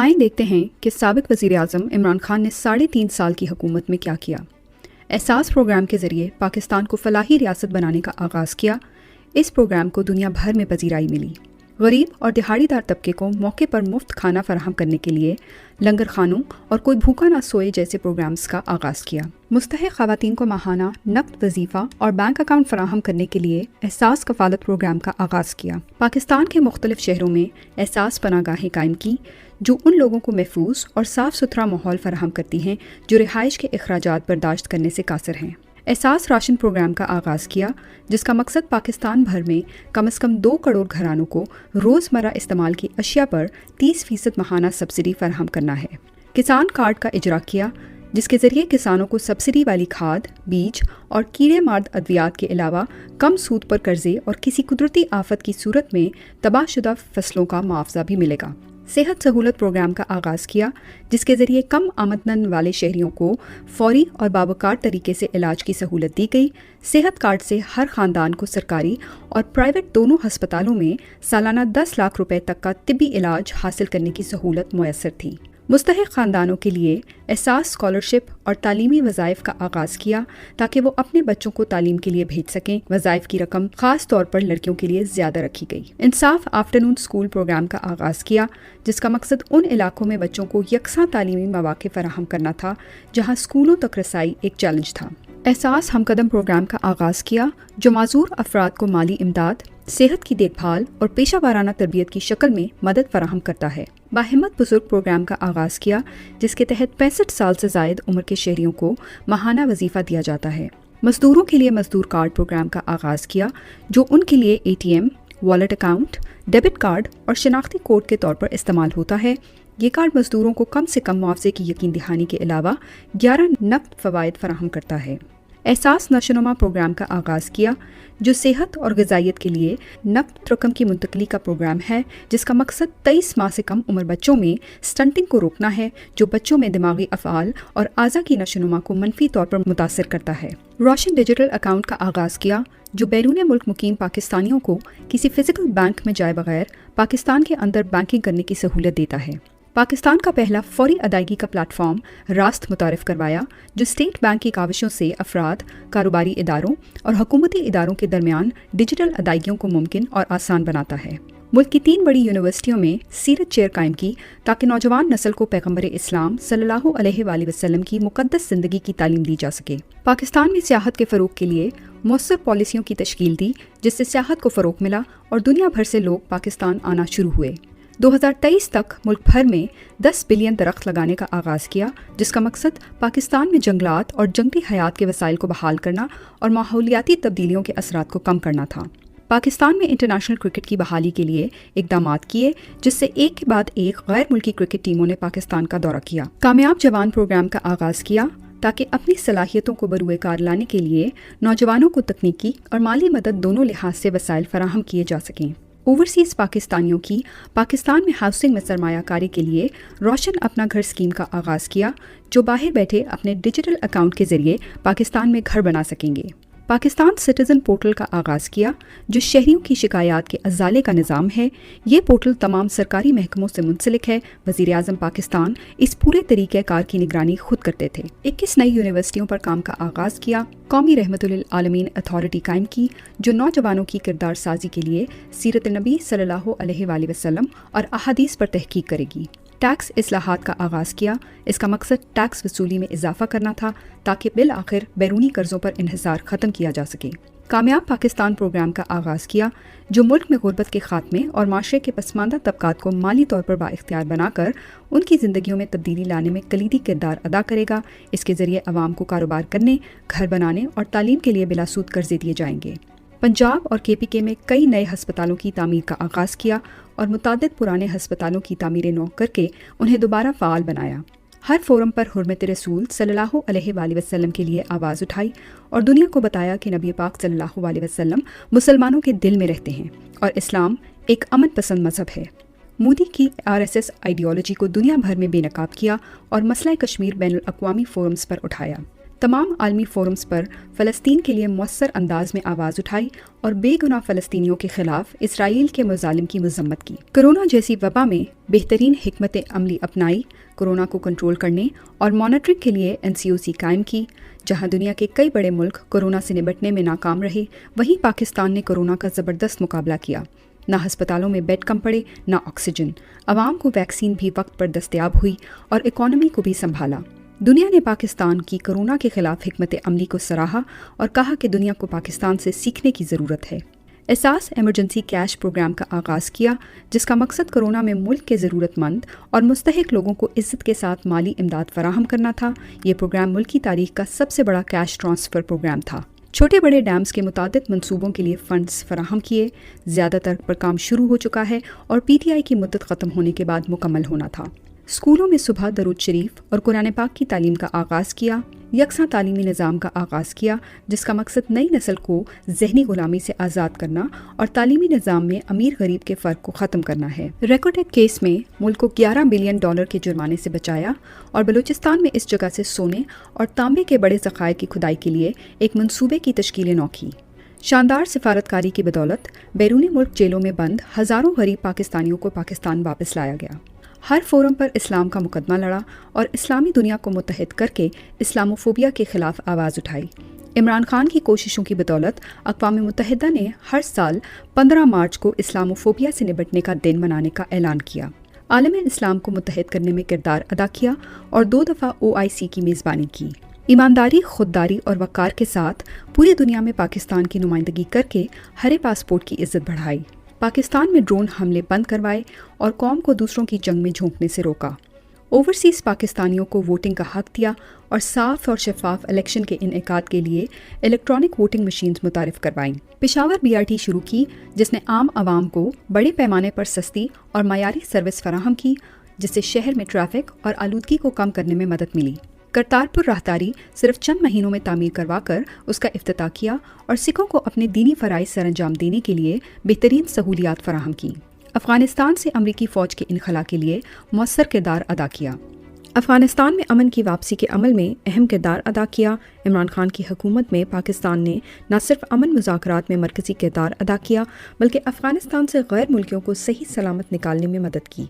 آئیں دیکھتے ہیں کہ سابق وزیر اعظم عمران خان نے 3.5 سال کی حکومت میں کیا کیا۔ احساس پروگرام کے ذریعے پاکستان کو فلاحی ریاست بنانے کا آغاز کیا۔ اس پروگرام کو دنیا بھر میں پذیرائی ملی۔ غریب اور دہاڑی دار طبقے کو موقع پر مفت کھانا فراہم کرنے کے لیے لنگر خانوں اور کوئی بھوکا نہ سوئے جیسے پروگرامز کا آغاز کیا۔ مستحق خواتین کو ماہانہ نقد وظیفہ اور بینک اکاؤنٹ فراہم کرنے کے لیے احساس کفالت پروگرام کا آغاز کیا۔ پاکستان کے مختلف شہروں میں احساس پناہ گاہیں قائم کی جو ان لوگوں کو محفوظ اور صاف ستھرا ماحول فراہم کرتی ہیں جو رہائش کے اخراجات برداشت کرنے سے قاصر ہیں۔ احساس راشن پروگرام کا آغاز کیا جس کا مقصد پاکستان بھر میں کم از کم 2 کروڑ گھرانوں کو روزمرہ استعمال کی اشیاء پر 30% ماہانہ سبسڈی فراہم کرنا ہے۔ کسان کارڈ کا اجرا کیا جس کے ذریعے کسانوں کو سبسڈی والی کھاد، بیج اور کیڑے مار ادویات کے علاوہ کم سود پر قرضے اور کسی قدرتی آفت کی صورت میں تباہ شدہ فصلوں کا معاوضہ بھی ملے گا۔ صحت سہولت پروگرام کا آغاز کیا جس کے ذریعے کم آمدن والے شہریوں کو فوری اور باوقار طریقے سے علاج کی سہولت دی گئی۔ صحت کارڈ سے ہر خاندان کو سرکاری اور پرائیویٹ دونوں ہسپتالوں میں سالانہ 10 لاکھ روپے تک کا طبی علاج حاصل کرنے کی سہولت میسر تھی۔ مستحق خاندانوں کے لیے احساس اسکالرشپ اور تعلیمی وظائف کا آغاز کیا تاکہ وہ اپنے بچوں کو تعلیم کے لیے بھیج سکیں۔ وظائف کی رقم خاص طور پر لڑکیوں کے لیے زیادہ رکھی گئی۔ انصاف آفٹرنون اسکول پروگرام کا آغاز کیا جس کا مقصد ان علاقوں میں بچوں کو یکساں تعلیمی مواقع فراہم کرنا تھا جہاں اسکولوں تک رسائی ایک چیلنج تھا۔ احساس ہم قدم پروگرام کا آغاز کیا جو معذور افراد کو مالی امداد، صحت کی دیکھ بھال اور پیشہ وارانہ تربیت کی شکل میں مدد فراہم کرتا ہے۔ باہمت بزرگ پروگرام کا آغاز کیا جس کے تحت 65 سال سے زائد عمر کے شہریوں کو ماہانہ وظیفہ دیا جاتا ہے۔ مزدوروں کے لیے مزدور کارڈ پروگرام کا آغاز کیا جو ان کے لیے ATM، wallet account, debit card اور شناختی کوڈ کے طور پر استعمال ہوتا ہے۔ یہ کارڈ مزدوروں کو کم سے کم معاوضے کی یقین دہانی کے علاوہ 11 نقد فوائد فراہم کرتا ہے۔ احساس نشوونما پروگرام کا آغاز کیا جو صحت اور غذائیت کے لیے نقد رقم کی منتقلی کا پروگرام ہے جس کا مقصد 23 ماہ سے کم عمر بچوں میں سٹنٹنگ کو روکنا ہے جو بچوں میں دماغی افعال اور اعضاء کی نشوونما کو منفی طور پر متاثر کرتا ہے۔ روشن ڈیجیٹل اکاؤنٹ کا آغاز کیا جو بیرون ملک مقیم پاکستانیوں کو کسی فزیکل بینک میں جائے بغیر پاکستان کے اندر بینکنگ کرنے کی سہولت دیتا ہے۔ پاکستان کا پہلا فوری ادائیگی کا پلیٹ فارم راست متعارف کروایا جو اسٹیٹ بینک کی کاوشوں سے افراد، کاروباری اداروں اور حکومتی اداروں کے درمیان ڈیجیٹل ادائیگیوں کو ممکن اور آسان بناتا ہے۔ ملک کی 3 بڑی یونیورسٹیوں میں سیرت چیئر قائم کی تاکہ نوجوان نسل کو پیغمبر اسلام صلی اللہ علیہ وآلہ وسلم کی مقدس زندگی کی تعلیم دی جا سکے۔ پاکستان میں سیاحت کے فروغ کے لیے مؤثر پالیسیوں کی تشکیل دی جس سے سیاحت کو فروغ ملا اور دنیا بھر سے لوگ پاکستان آنا شروع ہوئے۔ 2023 تک ملک بھر میں 10 بلین درخت لگانے کا آغاز کیا جس کا مقصد پاکستان میں جنگلات اور جنگلی حیات کے وسائل کو بحال کرنا اور ماحولیاتی تبدیلیوں کے اثرات کو کم کرنا تھا۔ پاکستان میں انٹرنیشنل کرکٹ کی بحالی کے لیے اقدامات کیے جس سے ایک کے بعد ایک غیر ملکی کرکٹ ٹیموں نے پاکستان کا دورہ کیا۔ کامیاب جوان پروگرام کا آغاز کیا تاکہ اپنی صلاحیتوں کو بروئے کار لانے کے لیے نوجوانوں کو تکنیکی اور مالی مدد دونوں لحاظ سے وسائل فراہم کیے جا سکیں۔ اوورسیز پاکستانیوں کی پاکستان میں ہاؤسنگ میں سرمایہ کاری کے لیے روشن اپنا گھر اسکیم کا آغاز کیا جو باہر بیٹھے اپنے ڈیجیٹل اکاؤنٹ کے ذریعے پاکستان میں گھر بنا سکیں گے۔ پاکستان سٹیزن پورٹل کا آغاز کیا جو شہریوں کی شکایات کے ازالے کا نظام ہے۔ یہ پورٹل تمام سرکاری محکموں سے منسلک ہے۔ وزیر اعظم پاکستان اس پورے طریقہ کار کی نگرانی خود کرتے تھے۔ 21 نئی یونیورسٹیوں پر کام کا آغاز کیا۔ قومی رحمت للعالمین اتھارٹی قائم کی جو نوجوانوں کی کردار سازی کے لیے سیرت نبی صلی اللہ علیہ وآلہ وسلم اور احادیث پر تحقیق کرے گی۔ ٹیکس اصلاحات کا آغاز کیا۔ اس کا مقصد ٹیکس وصولی میں اضافہ کرنا تھا تاکہ بالآخر بیرونی قرضوں پر انحصار ختم کیا جا سکے۔ کامیاب پاکستان پروگرام کا آغاز کیا جو ملک میں غربت کے خاتمے اور معاشرے کے پسماندہ طبقات کو مالی طور پر بااختیار بنا کر ان کی زندگیوں میں تبدیلی لانے میں کلیدی کردار ادا کرے گا۔ اس کے ذریعے عوام کو کاروبار کرنے، گھر بنانے اور تعلیم کے لیے بلا سود قرضے دیے جائیں گے۔ پنجاب اور KPK میں کئی نئے ہسپتالوں کی تعمیر کا آغاز کیا اور متعدد پرانے ہسپتالوں کی تعمیر نو کر کے انہیں دوبارہ فعال بنایا۔ ہر فورم پر حرمت رسول صلی اللہ علیہ وآلہ وسلم کے لیے آواز اٹھائی اور دنیا کو بتایا کہ نبی پاک صلی اللہ علیہ وسلم مسلمانوں کے دل میں رہتے ہیں اور اسلام ایک امن پسند مذہب ہے۔ مودی کی RSS آئیڈیالوجی کو دنیا بھر میں بے نقاب کیا اور مسئلہ کشمیر بین الاقوامی فورمز پر اٹھایا۔ तमाम आलमी फोरम्स पर फ़लस्तीन के लिए मौसर अंदाज में आवाज़ उठाई और बेगुनाह फ़लस्तीनियों के ख़िलाफ़ इसराइल के मुज़ालिम की मज़म्मत की। कोरोना जैसी वबा में बेहतरीन हिकमत अमली अपनाई, कोरोना को कंट्रोल करने और मॉनिटरिंग के लिए NCOC कायम की। जहां दुनिया के कई बड़े मुल्क कोरोना से निपटने में नाकाम रहे, वहीं पाकिस्तान ने कोरोना का ज़बरदस्त मुकाबला किया। ना अस्पतालों में बेड कम पड़े, ना ऑक्सीजन, आवाम को वैक्सीन भी वक्त पर दस्तयाब हुई और इकॉनमी को भी संभाला। दुनिया ने पाकिस्तान की कोरोना के खिलाफ हिकमत अमली को सराहा और कहा कि दुनिया को पाकिस्तान से सीखने की ज़रूरत है। एहसास एमरजेंसी कैश प्रोग्राम का आगाज़ किया, जिसका मकसद कोरोना में मुल्क के ज़रूरतमंद और मुस्तहिक लोगों को इज़्ज़त के साथ माली इमदाद फराहम करना था। ये प्रोग्राम मुल्क की तारीख का सबसे बड़ा कैश ट्रांसफ़र प्रोग्राम था। छोटे बड़े डैम्स के मुतादिद मंसूबों के लिए फ़ंड्स फराहम किए, ज़्यादातर पर काम शुरू हो चुका है और PTI की मुद्दत ख़त्म होने के बाद मुकम्मल होना था। स्कूलों में सुबह दरूद शरीफ और कुरान पाक की तालीम का आगाज़ किया, यकसा तालीमी निज़ाम का आगाज़ किया, जिसका मकसद नई नस्ल को जहनी ग़ुलामी से आज़ाद करना और तालीमी निज़ाम में अमीर गरीब के फ़र्क को ख़त्म करना है। रेकॉर्डेड केस में मुल्क को $11 बिलियन के जुर्माने से बचाया और बलूचिस्तान में इस जगह से सोने और तांबे के बड़े ज़खायर की खुदाई के लिए एक मंसूबे की तश्कील नौ की। शानदार सिफारतकारी की बदौलत बैरूनी मुल्क जेलों में बंद हज़ारों गरीब पाकिस्तानियों को पाकिस्तान वापस लाया गया। हर फोरम पर इस्लाम का मुकदमा लड़ा और इस्लामी दुनिया को मुत्तहिद करके इस्लामोफोबिया के खिलाफ आवाज़ उठाई। इमरान खान की कोशिशों की बदौलत अक़वाम मुत्तहिदा ने हर साल 15 मार्च को इस्लामोफोबिया से निपटने का दिन मनाने का ऐलान किया। आलम इस्लाम को मुत्तहिद करने में किरदार अदा किया और 2 दफ़ा OIC की मेज़बानी की। ईमानदारी, खुददारी और वक़ार के साथ पूरी दुनिया में पाकिस्तान की नुमाइंदगी करके हरे पासपोर्ट की इज़्ज़त बढ़ाई। पाकिस्तान में ड्रोन हमले बंद करवाए और कौम को दूसरों की जंग में झोंकने से रोका। ओवरसीज़ पाकिस्तानियों को वोटिंग का हक दिया और साफ और शफाफ इलेक्शन के इनेकाद के लिए इलेक्ट्रॉनिक वोटिंग मशीन्स मुतारिफ करवाईं। पेशावर BRT शुरू की, जिसने आम आवाम को बड़े पैमाने पर सस्ती और मयारी सर्विस फराहम की, जिससे शहर में ट्रैफिक और आलूदगी को कम करने में मदद मिली। करतारपुर राहदारी सिर्फ चंद महीनों में तामीर करवाकर उसका इफ्तिताह किया और सिखों को अपने दीनी फ़राइज़ सरअंजाम देने के लिए बेहतरीन सहूलियात फराहम की। अफ़गानिस्तान से अमरीकी फ़ौज के इनखला के लिए मौसर किरदार अदा किया। अफ़गानिस्तान में अमन की वापसी के अमल में अहम किरदार अदा किया। इमरान खान की हुकूमत में पाकिस्तान ने न सिर्फ अमन मुज़ाकरात में मरकज़ी किरदार अदा किया, बल्कि अफ़गानिस्तान से गैर मुल्कियों को सही सलामत निकालने में मदद की।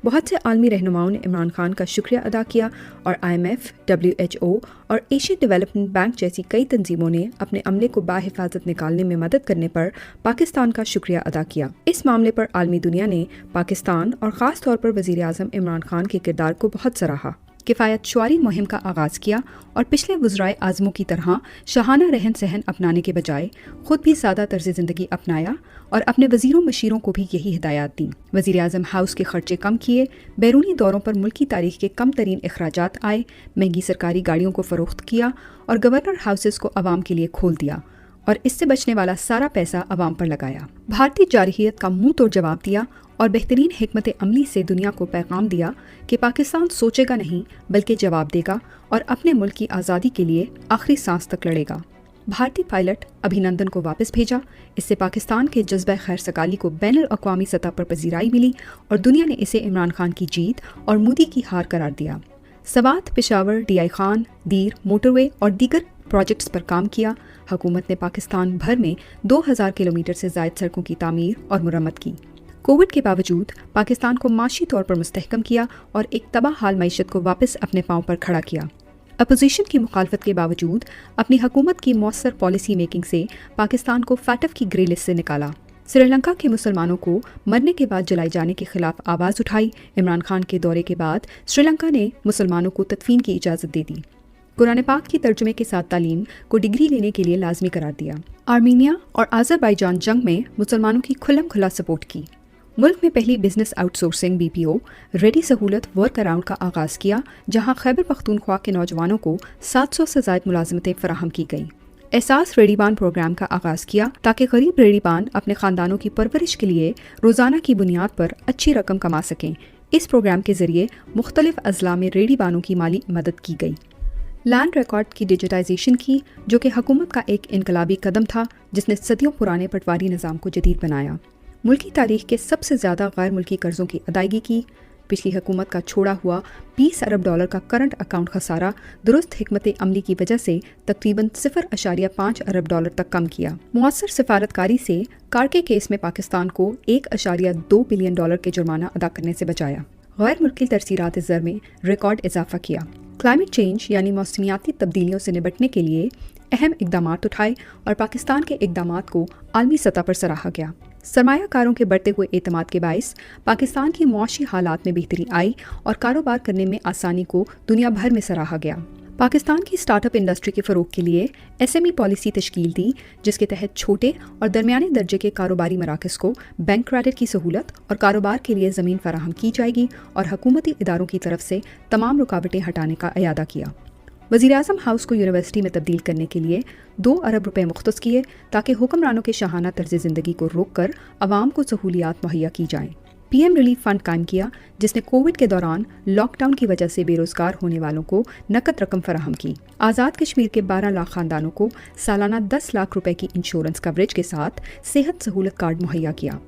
बहुत से आलमी रहनुमाओं ने इमरान खान का शुक्रिया अदा किया और IMF, WHO और एशियन डेवलपमेंट बैंक जैसी कई तंजीमों ने अपने अमले को बाहिफाजत निकालने में मदद करने पर पाकिस्तान का शुक्रिया अदा किया। इस मामले पर आलमी दुनिया ने पाकिस्तान और ख़ास तौर पर वज़ीर आज़म इमरान खान के किरदार को बहुत सराहा। किफ़ायत शुआरी मुहिम का आगाज़ किया और पिछले वज़राए आज़मों की तरह शाहाना रहन सहन अपनाने के बजाय ख़ुद भी सादा तर्ज़ ज़िंदगी अपनाया और अपने वज़ीरों मशीरों को भी यही हिदायत दी। वज़ीर आज़म हाउस के खर्चे कम किए, बैरूनी दौरों पर मुल्क की तारीख़ के कम तरीन अखराजात आए, महंगी सरकारी गाड़ियों को फ़रोख्त किया और गवर्नर हाउसेस को आवाम के लिए खोल दिया और इससे बचने वाला सारा पैसा आवाम पर लगाया। भारतीय जारहियत का मुंह तोड़ जवाब दिया और बेहतरीन हिकमत अमली से दुनिया को पैगाम दिया कि पाकिस्तान सोचेगा नहीं बल्कि जवाब देगा और अपने मुल्क की आज़ादी के लिए आखिरी सांस तक लड़ेगा। भारतीय पायलट अभिनंदन को वापस भेजा। इससे पाकिस्तान के जज्बा खैर सकाली को बैनुल अक़वामी सतह पर पजीराई मिली और दुनिया ने इसे इमरान खान की जीत और मोदी की हार करार दिया। सवात, पेशावर, DI खान, दीर, मोटरवे और दीगर प्रोजेक्ट्स पर काम किया। हुकूमत ने पाकिस्तान भर में 2000 किलोमीटर से ज़ायद सड़कों की तामीर और मुरम्मत की। कोविड के बावजूद पाकिस्तान को माशी तौर पर मुस्तहकम किया और एक तबाह हाल मईशत को वापस अपने पांव पर खड़ा किया। अपोजिशन की मुखालफत के बावजूद अपनी हुकूमत की मौसर पॉलिसी मेकिंग से पाकिस्तान को FATF की ग्रे लिस्ट से निकाला। श्रीलंका के मुसलमानों को मरने के बाद जलाए जाने के खिलाफ आवाज़ उठाई। इमरान खान के दौरे के बाद श्रीलंका ने मुसलमानों को तदफीन की इजाज़त दे दी। कुरान पाक की तर्जुमे के साथ तालीम को डिग्री लेने के लिए लाजमी करार दिया। आर्मीनिया और आज़रबाईजान जंग में मुसलमानों की खुल्लम खुला सपोर्ट की। मुल्क में पहली बिजनेस आउटसोर्सिंग BPO रेडी सहूलत वर्क अराउंड का आगाज़ किया, जहां खैबर पख्तूनख्वा के नौजवानों को 700 से ज़ायद मुलाजमतें फराहम की गई। एहसास रेडीबान प्रोग्राम का आगाज़ किया ताकि गरीब रेडीबान अपने ख़ानदानों की परवरिश के लिए रोज़ाना की बुनियाद पर अच्छी रकम कमा सकें। इस प्रोग्राम के ज़रिए मुख्तलिफ अज़ला में रेडीबानों की माली मदद की गई। लैंड रिकॉर्ड की डिजिटाइजेशन की, जो कि हुकूमत का एक इनकलाबी कदम था जिसने सदियों पुराने पटवारी निज़ाम को जदीद बनाया। मुल्की तारीख के सबसे ज़्यादा गैर मुल्की कर्ज़ों की अदायगी की। पिछली हुकूमत का छोड़ा हुआ $20 अरब का करंट अकाउंट खसारा दुरुस्त हिकमत अमली की वजह से तकरीबन $0.5 अरब तक कम किया। मुअस्सर सिफारतकारी से कार्के केस में पाकिस्तान को $1.2 बिलियन के जुर्माना अदा करने से बचाया। गैर मुल्की तरसीरात ज़र में रिकॉर्ड इजाफा किया। क्लाइमेट चेंज यानी मौसमियाती तब्दीलियों से निपटने के लिए अहम इकदाम उठाए और पाकिस्तान के इकदाम को आलमी सतह पर सराहा गया। सरमायाकारों के बढ़ते हुए एतमाद के बायस पाकिस्तान की मुआशी हालात में बेहतरी आई और कारोबार करने में आसानी को दुनिया भर में सराहा गया। पाकिस्तान की स्टार्टअप इंडस्ट्री के फ़रोग के लिए SME पॉलिसी तश्कील दी, जिसके तहत छोटे और दरमियाने दर्जे के कारोबारी मराकज़ को बैंक क्रेडिट की सहूलत और कारोबार के लिए ज़मीन फराहम की जाएगी और हुकूमती इदारों की तरफ से तमाम रुकावटें हटाने का अयादा किया। वज़ीर-ए-आज़म हाउस को यूनिवर्सिटी में तब्दील करने के लिए $2 अरब मुख्तस किए ताकि हुक्मरानों के शाहाना तर्ज ज़िंदगी को रोक कर आवाम को सहूलियात मुहैया की जाएँ। PM रिलीफ फंड कायम किया, जिसने कोविड के दौरान लॉकडाउन की वजह से बेरोजगार होने वालों को नकद रकम फराहम की। आज़ाद कश्मीर के 12 लाख खानदानों को सालाना $10 लाख की इंश्योरेंस कवरेज के साथ सेहत सहूलत कार्ड मुहैया किया।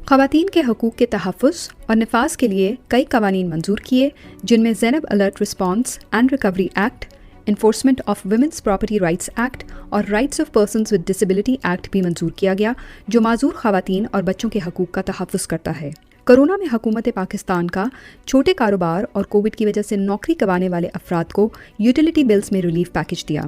ख़वातीन के हकूक़ के तहफ़्फ़ुज़ और नफाज के लिए कई कवानीन मंजूर किए, जिनमें Zainab alert response and recovery act, enforcement of women's property rights act और rights of persons with disability act भी मंजूर किया गया, जो माजूर ख़वातीन और बच्चों के हकूक़ का तहफ़्फ़ुज़ करता है। कोरोना में हुकूमत पाकिस्तान का छोटे कारोबार और कोविड की वजह से नौकरी गंवाने वाले अफराद को यूटिलिटी बिल्स में रिलीफ पैकेज दिया।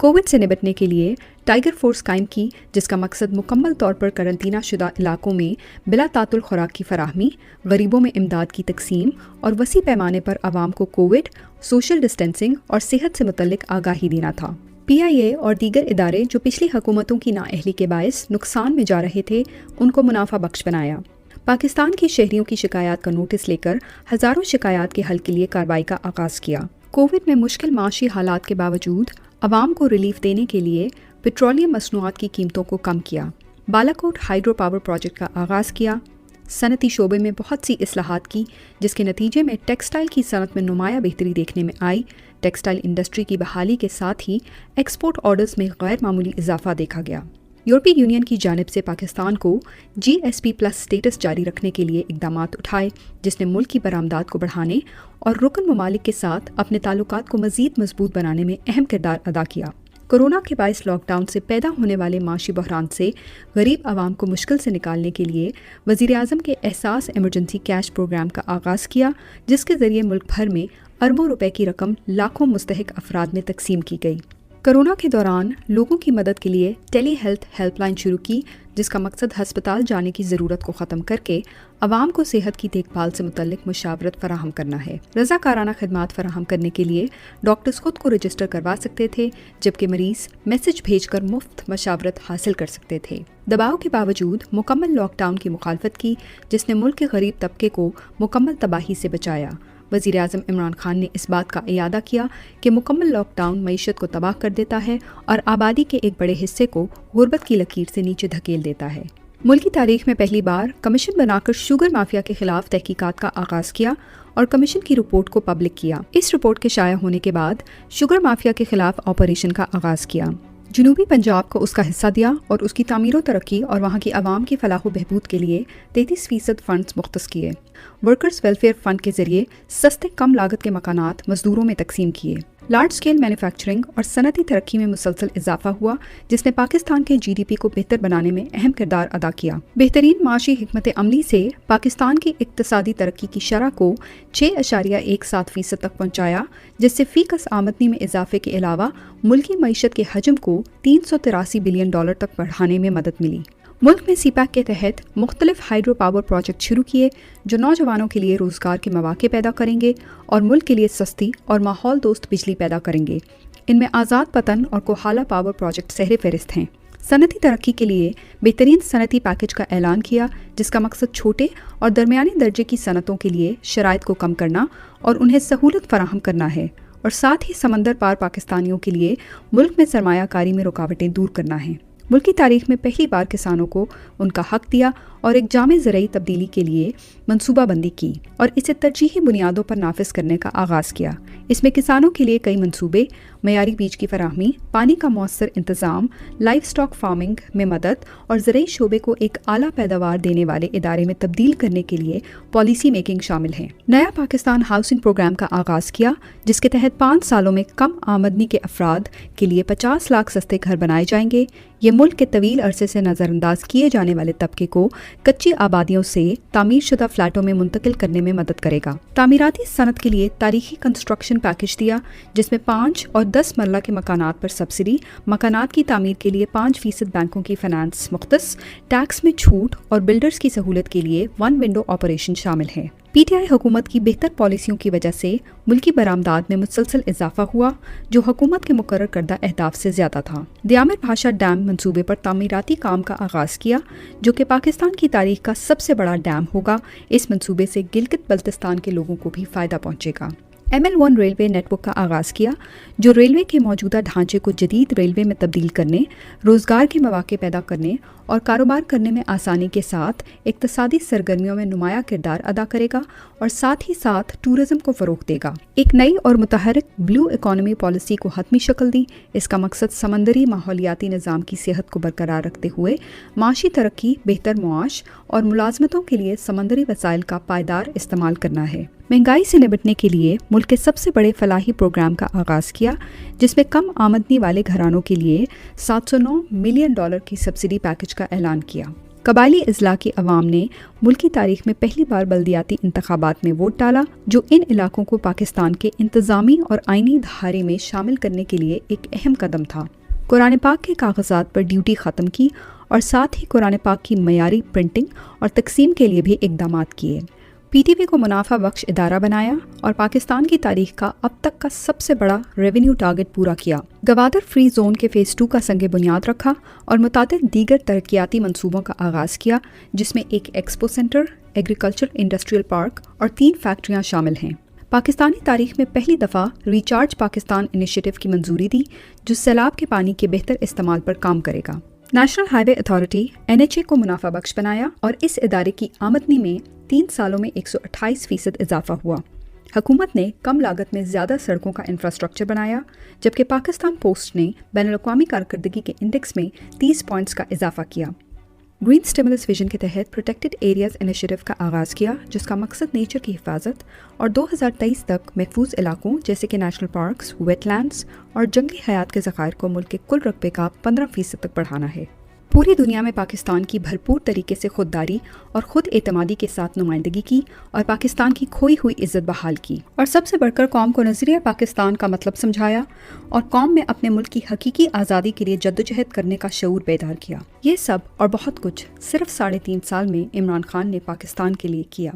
कोविड से निपटने के लिए टाइगर फोर्स कायम की, जिसका मकसद मुकम्मल तौर पर करंतना शुदा इलाकों में बिला तातुल खुराक की फराहमी, गरीबों में इमदाद की तकसीम और वसी पैमाने पर आवाम को कोविड, सोशल डिस्टेंसिंग और सेहत से मुतल्लिक आगाही देना था। PIA और दीगर इदारे जो पिछली हुकूमतों की नाअहली के बायस नुकसान में जा रहे थे, उनको मुनाफा बख्श बनाया। पाकिस्तान के शहरियों की शिकायत का नोटिस लेकर हज़ारों शिकायत के हल के लिए कार्रवाई का आगाज़ किया। कोविड में मुश्किल माशी हालात के बावजूद आवाम को रिलीफ देने के लिए पेट्रोलियम मसनूआत की कीमतों को कम किया। बालाकोट हाइड्रो पावर प्रोजेक्ट का आगाज़ किया। सनती शोबे में बहुत सी इस्लाहात की, जिसके नतीजे में टेक्सटाइल की सनत में नुमाया बेहतरी देखने में आई। टेक्सटाइल इंडस्ट्री की बहाली के साथ ही एक्सपोर्ट ऑर्डर्स में गैर मामूली इजाफा देखा गया। यूरोपीय यूनियन की जानिब से पाकिस्तान को GSP+ स्टेटस जारी रखने के लिए इकदाम उठाए, जिसने मुल्क की बरामदात को बढ़ाने और रुकन ममालिक के साथ अपने ताल्लुकात को मज़ीद मजबूत बनाने में अहम किरदार अदा किया। कोरोना के बायस लॉकडाउन से पैदा होने वाले माशी बहरान से गरीब आवाम को मुश्किल से निकालने के लिए वज़ीर-ए-आज़म के एहसास इमरजेंसी कैश प्रोग्राम का आगाज़ किया, जिसके ज़रिए मुल्क भर में अरबों रुपए की रकम लाखों मुस्तहिक अफराद में तकसीम की गई। कोरोना के दौरान लोगों की मदद के लिए टेली हेल्थ हेल्पलाइन शुरू की, जिसका मकसद हस्पताल जाने की ज़रूरत को ख़त्म करके आवाम को सेहत की देखभाल से मुतल्लिक मुशावरत फराहम करना है। रज़ाकाराना खिदमात फराहम करने के लिए डॉक्टर्स खुद को रजिस्टर करवा सकते थे, जबकि मरीज़ मैसेज भेजकर मुफ्त मशावरत हासिल कर सकते थे। दबाव के बावजूद मुकम्मल लॉकडाउन की मुखालफत की, जिसने मुल्क के गरीब तबके को मुकम्मल तबाही से बचाया। वज़ीर-ए-आज़म इमरान खान ने इस बात का इयादा किया कि मुकम्मल लॉकडाउन मईशत को तबाह कर देता है और आबादी के एक बड़े हिस्से को गुर्बत की लकीर से नीचे धकेल देता है। मुल्क की तारीख में पहली बार कमीशन बनाकर शुगर माफिया के खिलाफ तहकीकात का आगाज़ किया और कमीशन की रिपोर्ट को पब्लिक किया। इस रिपोर्ट के शाया होने के बाद शुगर माफिया के खिलाफ ऑपरेशन का आगाज़ किया। जनूबी पंजाब को उसका हिस्सा दिया और उसकी तामीर तरक्की और वहाँ की आवाम की फलाह बहबूद के लिए 33% फंड्स मुख्तस किए। वर्कर्स वेलफेयर फंड के जरिए सस्ते कम लागत के मकानात मजदूरों में तकसीम किए। लार्ज स्केल मैन्युफैक्चरिंग और सनती तरक्की में मुसलसल इजाफा हुआ, जिसने पाकिस्तान के GDP को बेहतर बनाने में अहम किरदार अदा किया। बेहतरीन माशी हिकमत अमली से पाकिस्तान की इक्तसादी तरक्की की शरह को 6.17% तक पहुँचाया, जिससे फीकस आमदनी में इजाफे के अलावा मुल्की मईशत के हजम को $383 बिलियन तक बढ़ाने में मदद मिली। मुल्क में CPEC के तहत मुख्तलिफ हाइड्रो पावर प्रोजेक्ट शुरू किए, जो नौजवानों के लिए रोज़गार के मौके पैदा करेंगे और मुल्क के लिए सस्ती और माहौल दोस्त बिजली पैदा करेंगे। इनमें आज़ाद पतन और कोहाला पावर प्रोजेक्ट सहरे फहरिस्त हैं। सनती तरक्की के लिए बेहतरीन सनती पैकेज का ऐलान किया, जिसका मकसद छोटे और दरमियाने दर्जे की सनतों के लिए शराइत को कम करना और उन्हें सहूलत फराहम करना है, और साथ ही समंदर पार पाकिस्तानियों के लिए मुल्क में सरमायाकारी में रुकावटें दूर करना है। मुल्क की तारीख में पहली बार किसानों को उनका हक दिया اور ایک جامع زرعی تبدیلی کے لیے منصوبہ بندی کی اور اسے ترجیحی بنیادوں پر نافذ کرنے کا آغاز کیا۔ اس میں کسانوں کے لیے کئی منصوبے، معیاری بیج کی فراہمی، پانی کا مؤثر انتظام، لائف سٹاک فارمنگ میں مدد اور زرعی شعبے کو ایک اعلیٰ پیداوار دینے والے ادارے میں تبدیل کرنے کے لیے پالیسی میکنگ شامل ہیں۔ نیا پاکستان ہاؤسنگ پروگرام کا آغاز کیا، جس کے تحت 5 سالوں میں کم آمدنی کے افراد کے لیے 50 لاکھ سستے گھر بنائے جائیں گے۔ یہ ملک کے طویل عرصے سے نظر انداز کیے جانے والے طبقے کو کچی آبادیوں سے تعمیر شدہ فلیٹوں میں منتقل کرنے میں مدد کرے گا۔ تعمیراتی صنعت کے لیے تاریخی کنسٹرکشن پیکج دیا، جس میں 5 اور 10 مرلہ کے مکانات پر سبسڈی، مکانات کی تعمیر کے لیے 5% بینکوں کی فنانس مختص، ٹیکس میں چھوٹ اور بلڈرز کی سہولت کے لیے 1 ونڈو آپریشن شامل ہے۔ پی ٹی آئی حکومت کی بہتر پالیسیوں کی وجہ سے ملکی برآمدات میں مسلسل اضافہ ہوا، جو حکومت کے مقرر کردہ اہداف سے زیادہ تھا۔ دیامر بھاشا ڈیم منصوبے پر تعمیراتی کام کا آغاز کیا، جو کہ پاکستان کی تاریخ کا سب سے بڑا ڈیم ہوگا۔ اس منصوبے سے گلگت بلتستان کے لوگوں کو بھی فائدہ پہنچے گا۔ ML1 ریلوے نیٹ ورک کا آغاز کیا، جو ریلوے کے موجودہ ڈھانچے کو جدید ریلوے میں تبدیل کرنے، روزگار کے مواقع پیدا کرنے اور کاروبار کرنے میں آسانی کے ساتھ اقتصادی سرگرمیوں میں نمایاں کردار ادا کرے گا اور ساتھ ہی ساتھ ٹورزم کو فروغ دے گا۔ ایک نئی اور متحرک بلو اکانومی پالیسی کو حتمی شکل دی۔ اس کا مقصد سمندری ماحولیاتی نظام کی صحت کو برقرار رکھتے ہوئے معاشی ترقی، بہتر معاش اور ملازمتوں کے لیے سمندری وسائل کا پائیدار استعمال کرنا ہے۔ مہنگائی سے نمٹنے کے لیے ملک کے سب سے بڑے فلاحی پروگرام کا آغاز کیا، جس میں کم آمدنی والے گھرانوں کے لیے $709 ملین کی سبسڈی پیکج کا اعلان کیا۔ قبائلی اضلاع کی عوام نے ملکی تاریخ میں پہلی بار بلدیاتی انتخابات میں ووٹ ڈالا، جو ان علاقوں کو پاکستان کے انتظامی اور آئینی دھارے میں شامل کرنے کے لیے ایک اہم قدم تھا۔ قرآن پاک کے کاغذات پر ڈیوٹی ختم کی اور ساتھ ہی قرآن پاک کی معیاری پرنٹنگ اور تقسیم کے لیے بھی اقدامات کیے۔ پی ٹی وی کو منافع بخش ادارہ بنایا اور پاکستان کی تاریخ کا اب تک کا سب سے بڑا ریونیو ٹارگٹ پورا کیا۔ گوادر فری زون کے فیز 2 کا سنگ بنیاد رکھا اور متعدد دیگر ترقیاتی منصوبوں کا آغاز کیا، جس میں ایک expo centre, agriculture industrial park اور 3 فیکٹریاں شامل ہیں۔ پاکستانی تاریخ میں پہلی دفعہ ریچارج پاکستان انیشیٹو کی منظوری دی، جو سیلاب کے پانی کے بہتر استعمال پر کام کرے گا۔ نیشنل ہائی وے اتھارٹی NHA کو منافع بخش بنایا اور اس ادارے کی آمدنی میں 3 سالوں میں 128% اضافہ ہوا۔ حکومت نے کم لاگت میں زیادہ سڑکوں کا انفراسٹرکچر بنایا، جبکہ پاکستان پوسٹ نے بین الاقوامی کارکردگی کے انڈیکس میں 30 پوائنٹس کا اضافہ کیا۔ گرین اسٹیمولس ویژن کے تحت پروٹیکٹڈ ایریاز انیشیٹو کا آغاز کیا، جس کا مقصد نیچر کی حفاظت اور 2023 تک محفوظ علاقوں جیسے کہ نیشنل پارکس، ویٹ لینڈز اور جنگلی حیات کے ذخائر کو ملک کے کل رقبے کا 15% تک بڑھانا ہے۔ پوری دنیا میں پاکستان کی بھرپور طریقے سے خودداری اور خود اعتمادی کے ساتھ نمائندگی کی اور پاکستان کی کھوئی ہوئی عزت بحال کی، اور سب سے بڑھ کر قوم کو نظریہ پاکستان کا مطلب سمجھایا اور قوم میں اپنے ملک کی حقیقی آزادی کے لیے جدوجہد کرنے کا شعور بیدار کیا۔ یہ سب اور بہت کچھ صرف 3.5 سال میں عمران خان نے پاکستان کے لیے کیا۔